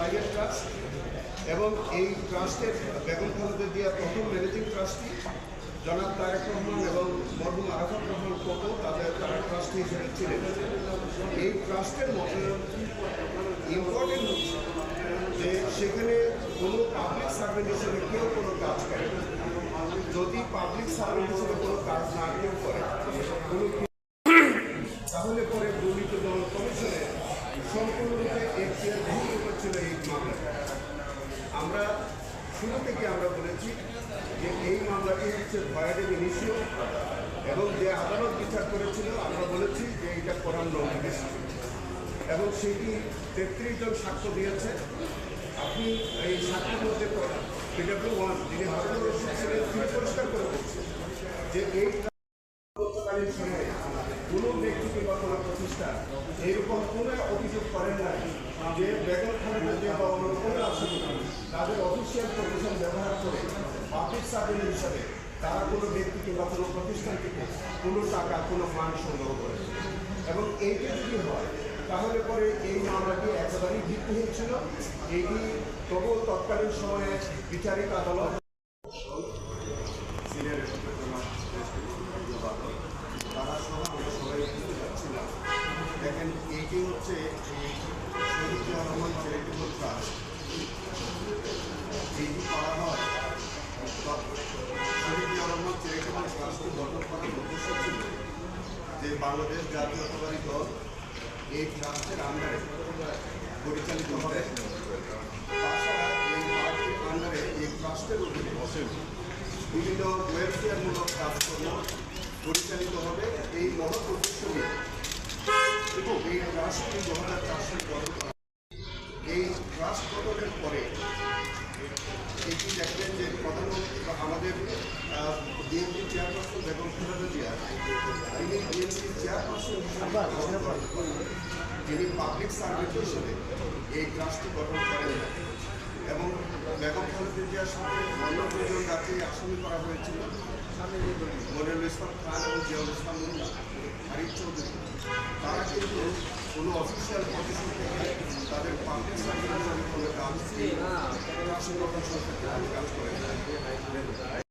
Private trust এবং এই ট্রাস্টের বেগম খালেদা জিয়া প্রথম ম্যানেজিং ট্রাস্টি জনাব তারেক রহমান এবং মরহুম আরাফাত রহমান কোকো তারা ট্রাস্টি হিসেবে ছিলেন। এই ট্রাস্টের মধ্যে ইম্পর্টেন্ট হচ্ছে যে সেখানে কোনো পাবলিক সার্ভেন্ট হিসেবে কেউ কোনো কাজ করে না। যদি পাবলিক সার্ভেন্ট হিসেবে কোনো কাজ না কেউ করে কোনো তাহলে পরে দুর্নীতি দমন কমিশনে সম্পূর্ণরূপে এখতিয়ার ভূমি করছিল এই মামলাটা। আমরা শুরু থেকে আমরা বলেছি যে এই মামলাটি হচ্ছে ভয়াডেব ইনিশিও এবং যে আদালত বিচার করেছিল আমরা বলেছি যে এটা করার নোটিশ এবং সেটি 33 জন সাক্ষ্য দিয়েছে। আপনি এই সাক্ষ্যের মধ্যে PW1 যিনি হারুনুর রশিদ ছিলেন তিনি পরিষ্কার করে বলছেন যে এই তৎকালীন সময়ে কোনো ব্যক্তি কিংবা কোনো প্রতিষ্ঠান এইরকম কোনো অভিযোগ করেন না যে বেগম খালেদা জিয়া বা অন্য কোনো আসামি তাদের অফিসিয়াল প্রফেশন ব্যবহার করে পাবলিক সার্ভেন্ট হিসাবে তারা কোনো ব্যক্তি কিংবা কোনো প্রতিষ্ঠান থেকে কোনো টাকা কোনো ফান্ড সংগ্রহ করে এবং এইটা যদি হয় তাহলে পরে এই মামলাটি একেবারেই ভিত্তিহীন ছিল। এটি তবু তৎকালীন সময়ে বিচারিক আদালত তারা সহ আমরা সবাই বুঝতে পারছিলাম। দেখেন এইটি হচ্ছে শহীদ জিয়া রহমান চ্যারিটেবল ট্রাস্ট। এইটি করা হয় শহীদ জিয়া রহমান চ্যারিটেবল ট্রাস্টটি গঠন করার উদ্দেশ্য ছিল যে বাংলাদেশ জাতীয়তাবাদী দল এই ট্রাস্টের আন্ডারে পরিচালিত হবে। তাছাড়া এই পার্টির আন্ডারে এই ট্রাস্টের অধীনে বিভিন্ন ওয়েলফেয়ারমূলক কাজকর্ম পরিচালিত হবে। এই মহৎ উদ্দেশ্য নিয়ে এই ট্রাস্টটি 2004 সালে গঠন করা। এই ট্রাস্ট গঠনের পরে এটি দেখবেন যে প্রধানমন্ত্রী বা আমাদের বিএনপি চেয়ারপারসন বেগম খালেদা জিয়া তিনি বিএনপি চেয়ারপারসন তিনি পাবলিক সার্ভেন্ট হিসেবে এই ট্রাস্টটি গঠন করেন এবং বেগম খালেদা জিয়ার সাথে অন্য দুজন যাকে আসামি করা হয়েছিল মনিরুল ইসলাম খান এবং জিয়াউল ইসলাম মুন্না আরিফ চৌধুরী তারা কিন্তু কোনো অফিসিয়াল প্রতিষ্ঠান থেকে তাদের পাবলিক সার্ভেন্ট হিসেবে কোনো কাজ রাষ্ট্র গঠন সংস্থাকে কাজ করে